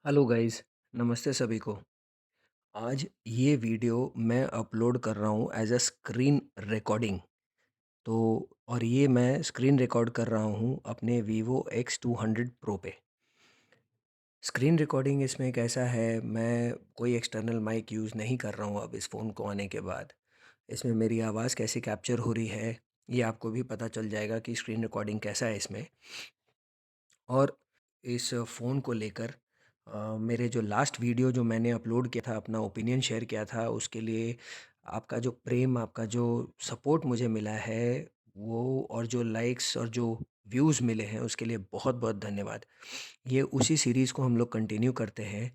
Hello guys. नमस्ते सभी को। आज ये वीडियो मैं अपलोड कर रहा हूँ एज अ स्क्रीन रिकॉर्डिंग। तो और ये मैं स्क्रीन रिकॉर्ड कर रहा हूँ अपने वीवो X200 Pro पे। स्क्रीन रिकॉर्डिंग इसमें एक ऐसा है, मैं कोई एक्सटर्नल माइक यूज़ नहीं कर रहा हूँ अब इस फ़ोन को आने के बाद। इसमें मेरी आवाज़ कैसे कैप्चर हो रही है ये आपको भी पता चल जाएगा कि स्क्रीन रिकॉर्डिंग कैसा है इसमें। और इस फ़ोन को लेकर मेरे जो लास्ट वीडियो जो मैंने अपलोड किया था, अपना ओपिनियन शेयर किया था, उसके लिए आपका जो प्रेम, आपका जो सपोर्ट मुझे मिला है, वो और जो लाइक्स और जो व्यूज़ मिले हैं, उसके लिए बहुत-बहुत धन्यवाद। ये उसी सीरीज़ को हम लोग कंटिन्यू करते हैं।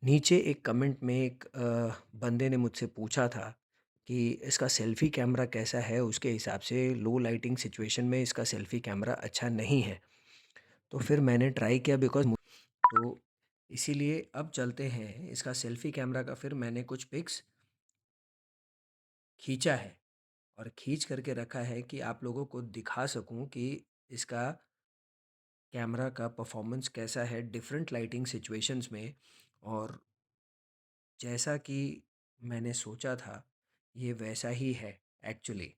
नीचे एक कमेंट में एक बंदे ने मुझसे पूछा था कि इसका सेल्फ़ी कैमरा कैसा है? उसके हिसाब से लो लाइटिंग सिचुएशन में इसका सेल्फ़ी कैमरा अच्छा नहीं है। तो फिर मैंने ट्राई किया तो इसीलिए अब चलते हैं इसका सेल्फ़ी कैमरा का। फिर मैंने कुछ पिक्स खींचा है और खींच करके रखा है कि आप लोगों को दिखा सकूं कि इसका कैमरा का परफॉर्मेंस कैसा है डिफरेंट लाइटिंग सिचुएशंस में। और जैसा कि मैंने सोचा था ये वैसा ही है एक्चुअली।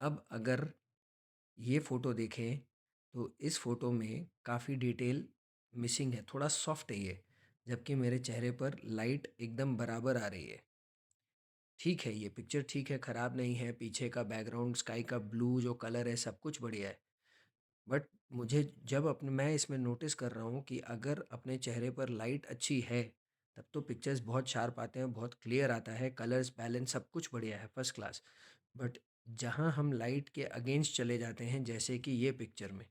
अब अगर ये फ़ोटो देखें तो इस फ़ोटो में काफ़ी डिटेल मिसिंग है, थोड़ा सॉफ्ट है ये, जबकि मेरे चेहरे पर लाइट एकदम बराबर आ रही है। ठीक है, ये पिक्चर ठीक है, ख़राब नहीं है, पीछे का बैकग्राउंड स्काई का ब्लू जो कलर है सब कुछ बढ़िया है। बट मुझे जब अपने मैं इसमें नोटिस कर रहा हूँ कि अगर अपने चेहरे पर लाइट अच्छी है तब तो पिक्चर्स बहुत शार्प आते हैं, बहुत क्लियर आता है, कलर्स बैलेंस सब कुछ बढ़िया है, फर्स्ट क्लास। बट जहाँ हम लाइट के अगेंस्ट चले जाते हैं, जैसे कि ये पिक्चर में,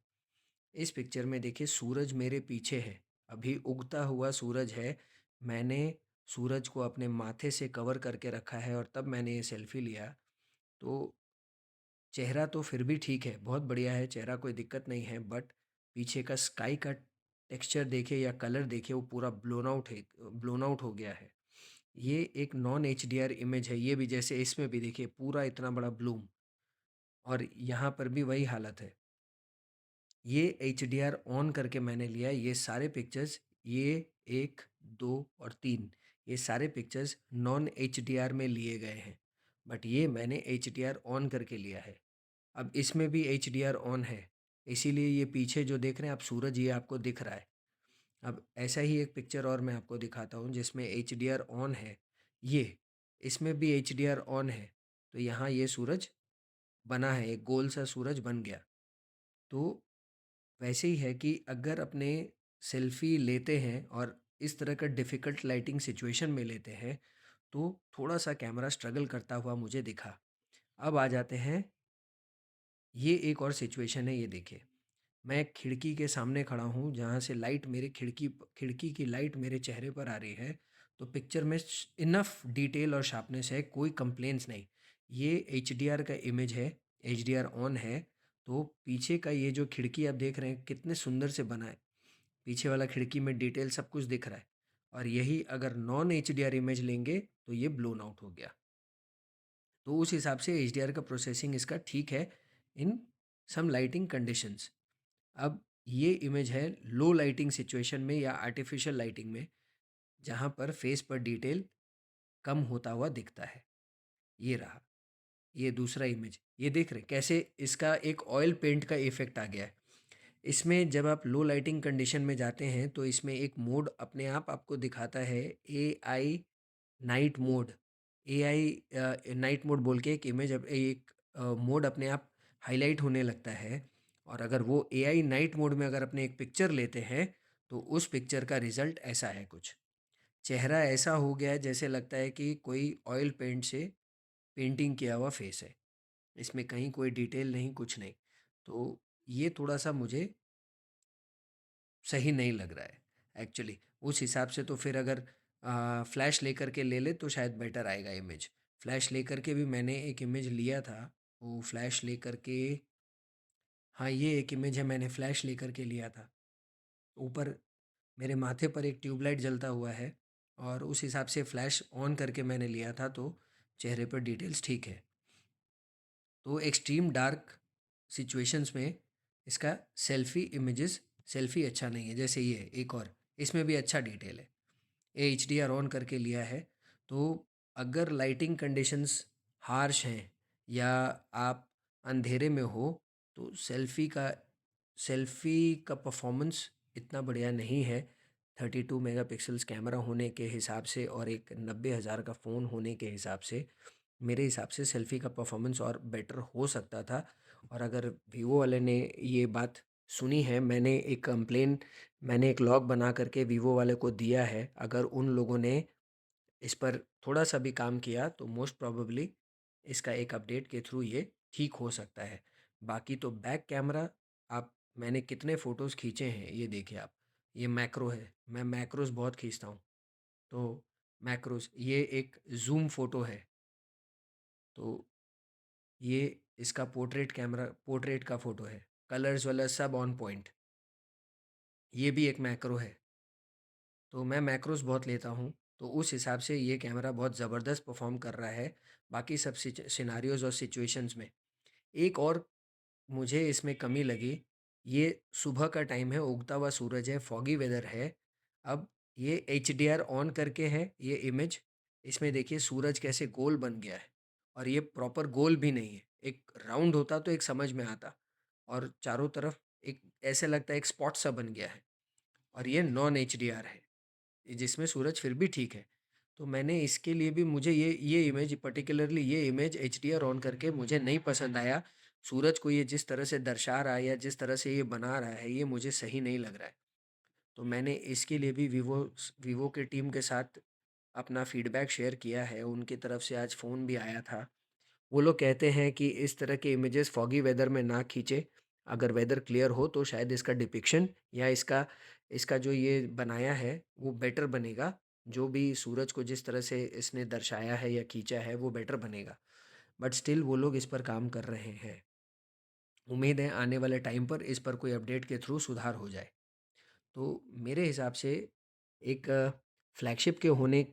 इस पिक्चर में देखिए सूरज मेरे पीछे है, अभी उगता हुआ सूरज है। मैंने सूरज को अपने माथे से कवर करके रखा है और तब मैंने ये सेल्फी लिया। तो चेहरा तो फिर भी ठीक है, बहुत बढ़िया है चेहरा, कोई दिक्कत नहीं है। बट पीछे का स्काई का टेक्सचर देखिए या कलर देखिए, वो पूरा ब्लोन आउट हो गया है। ये एक नॉन HDR इमेज है, ये भी जैसे इसमें भी देखिए पूरा इतना बड़ा ब्लूम, और यहाँ पर भी वही हालत है। ये HDR ऑन करके मैंने लिया है ये सारे पिक्चर्स। ये 1, 2 और 3, ये सारे पिक्चर्स नॉन HDR में लिए गए हैं। बट ये मैंने HDR ऑन करके लिया है। अब इसमें भी HDR ऑन है, इसीलिए ये पीछे जो देख रहे हैं आप सूरज, ये आपको दिख रहा है। अब ऐसा ही एक पिक्चर और मैं आपको दिखाता हूँ जिसमें HDR ऑन है। ये इसमें भी HDR ऑन है, तो यहाँ ये सूरज बना है, एक गोल सा सूरज बन गया। तो वैसे ही है कि अगर अपने सेल्फी लेते हैं और इस तरह का डिफ़िकल्ट लाइटिंग सिचुएशन में लेते हैं तो थोड़ा सा कैमरा स्ट्रगल करता हुआ मुझे दिखा। अब आ जाते हैं, ये एक और सिचुएशन है, ये देखिए। मैं एक खिड़की के सामने खड़ा हूँ जहाँ से लाइट मेरे खिड़की की लाइट मेरे चेहरे पर आ रही है। तो पिक्चर में इनफ डिटेल और शार्पनेस है, कोई कंप्लेंट्स नहीं। ये HDR का इमेज है, HDR ऑन है। तो पीछे का ये जो खिड़की आप देख रहे हैं कितने सुंदर से बना है, पीछे वाला खिड़की में डिटेल सब कुछ दिख रहा है। और यही अगर नॉन HDR इमेज लेंगे तो ये ब्लोन आउट हो गया। तो उस हिसाब से HDR का प्रोसेसिंग इसका ठीक है इन सम लाइटिंग कंडीशंस। अब ये इमेज है लो लाइटिंग सिचुएशन में या आर्टिफिशियल लाइटिंग में, जहाँ पर फेस पर डिटेल कम होता हुआ दिखता है। ये रहा, ये दूसरा इमेज, ये देख रहे हैं कैसे इसका एक ऑयल पेंट का इफेक्ट आ गया है। इसमें जब आप लो लाइटिंग कंडीशन में जाते हैं तो इसमें एक मोड अपने आप आपको दिखाता है, AI night mode. Night mode बोल के एक इमेज, एक मोड अपने आप हाईलाइट होने लगता है। और अगर वो AI नाइट मोड में अगर अपने एक पिक्चर लेते हैं तो उस पिक्चर का रिजल्ट ऐसा है कुछ। चेहरा ऐसा हो गया है जैसे लगता है कि कोई ऑयल पेंट से पेंटिंग किया हुआ फेस है, इसमें कहीं कोई डिटेल नहीं, कुछ नहीं। तो ये थोड़ा सा मुझे सही नहीं लग रहा है एक्चुअली। उस हिसाब से तो फिर अगर फ्लैश लेकर के ले ले तो शायद बेटर आएगा इमेज। फ्लैश लेकर के भी मैंने एक इमेज लिया था, वो फ्लैश लेकर के, हाँ ये एक इमेज है, मैंने फ्लैश लेकर के लिया था। ऊपर मेरे माथे पर एक ट्यूबलाइट जलता हुआ है और उस हिसाब से फ्लैश ऑन करके मैंने लिया था, तो चेहरे पर डिटेल्स ठीक है। तो एक्सट्रीम डार्क सिचुएशंस में इसका सेल्फ़ी अच्छा नहीं है। जैसे ये एक और इसमें भी अच्छा डिटेल है। ये HDR ऑन करके लिया है। तो अगर लाइटिंग कंडीशंस हार्श हैं या आप अंधेरे में हो तो सेल्फ़ी का परफॉर्मेंस इतना बढ़िया नहीं है। 32 मेगापिक्सल्स कैमरा होने के हिसाब से और एक 90,000 का फ़ोन होने के हिसाब से मेरे हिसाब से सेल्फ़ी का परफॉर्मेंस और बेटर हो सकता था। और अगर वीवो वाले ने ये बात सुनी है, मैंने एक लॉग बना करके वीवो वाले को दिया है। अगर उन लोगों ने इस पर थोड़ा सा भी काम किया तो मोस्ट प्रोबेबली इसका एक अपडेट के थ्रू ये ठीक हो सकता है। बाकी तो बैक कैमरा, आप मैंने कितने फ़ोटोज़ खींचे हैं ये देखिए आप। ये मैक्रो है, मैं मैक्रोज़ बहुत खींचता हूँ। तो मैक्रोज़, ये एक ज़ूम फ़ोटो है। तो ये इसका पोर्ट्रेट का फ़ोटो है। कलर्स वलर्स सब ऑन पॉइंट। ये भी एक मैक्रो है। तो मैं मैक्रोज़ बहुत लेता हूँ, तो उस हिसाब से ये कैमरा बहुत ज़बरदस्त परफ़ॉर्म कर रहा है, बाकी सब सिनेरियोज़ और सिचुएशंस में। एक और मुझे इसमें कमी लगी, ये सुबह का टाइम है, उगता हुआ सूरज है, फॉगी वेदर है। अब ये HDR ऑन करके है ये इमेज, इसमें देखिए सूरज कैसे गोल बन गया है और ये प्रॉपर गोल भी नहीं है। एक राउंड होता तो एक समझ में आता, और चारों तरफ एक ऐसे लगता है एक स्पॉट सा बन गया है। और ये नॉन HDR है, जिसमें सूरज फिर भी ठीक है। तो मैंने इसके लिए भी, मुझे ये इमेज पर्टिकुलरली, ये इमेज HDR ऑन करके मुझे नहीं पसंद आया। सूरज को ये जिस तरह से दर्शा रहा है या जिस तरह से ये बना रहा है, ये मुझे सही नहीं लग रहा है। तो मैंने इसके लिए भी वीवो की टीम के साथ अपना फीडबैक शेयर किया है। उनकी तरफ से आज फ़ोन भी आया था। वो लोग कहते हैं कि इस तरह के इमेजेस फॉगी वेदर में ना खींचे। अगर वेदर क्लियर हो तो शायद इसका डिपिक्शन या इसका इसका जो ये बनाया है वो बेटर बनेगा। जो भी सूरज को जिस तरह से इसने दर्शाया है या खींचा है वो बेटर बनेगा। बट स्टिल वो लोग इस पर काम कर रहे हैं। उम्मीद है आने वाले टाइम पर इस पर कोई अपडेट के थ्रू सुधार हो जाए। तो मेरे हिसाब से एक फ्लैगशिप के होने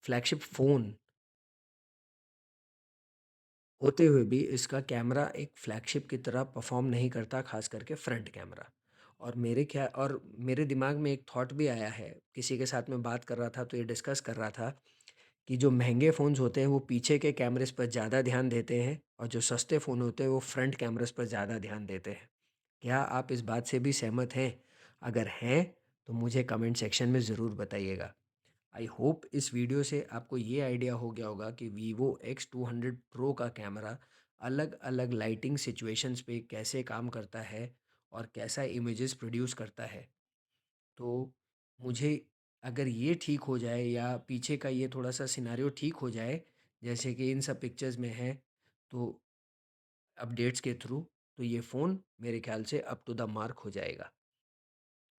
फ्लैगशिप फ़ोन होते हुए भी इसका कैमरा एक फ्लैगशिप की तरह परफॉर्म नहीं करता, खास करके फ्रंट कैमरा। और मेरे दिमाग में एक थॉट भी आया है, किसी के साथ मैं बात कर रहा था तो ये डिस्कस कर रहा था कि जो महंगे फ़ोन्स होते हैं वो पीछे के कैमरेस पर ज़्यादा ध्यान देते हैं और जो सस्ते फ़ोन होते हैं वो फ्रंट कैमरेस पर ज़्यादा ध्यान देते हैं। क्या आप इस बात से भी सहमत हैं? अगर हैं तो मुझे कमेंट सेक्शन में ज़रूर बताइएगा। आई होप इस वीडियो से आपको ये आइडिया हो गया होगा कि वीवो X200 प्रो का कैमरा अलग अलग लाइटिंग सिचुएशंस पे कैसे काम करता है और कैसा इमेजेस प्रोड्यूस करता है। तो मुझे, अगर ये ठीक हो जाए या पीछे का ये थोड़ा सा सिनारियो ठीक हो जाए जैसे कि इन सब पिक्चर्स में है, तो अपडेट्स के थ्रू, तो ये फ़ोन मेरे ख्याल से अप टू द मार्क हो जाएगा।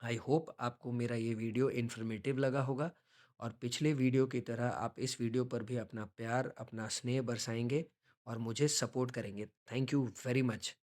आई होप आपको मेरा ये वीडियो इन्फॉर्मेटिव लगा होगा और पिछले वीडियो की तरह आप इस वीडियो पर भी अपना प्यार, अपना स्नेह बरसाएंगे और मुझे सपोर्ट करेंगे। Thank you very much.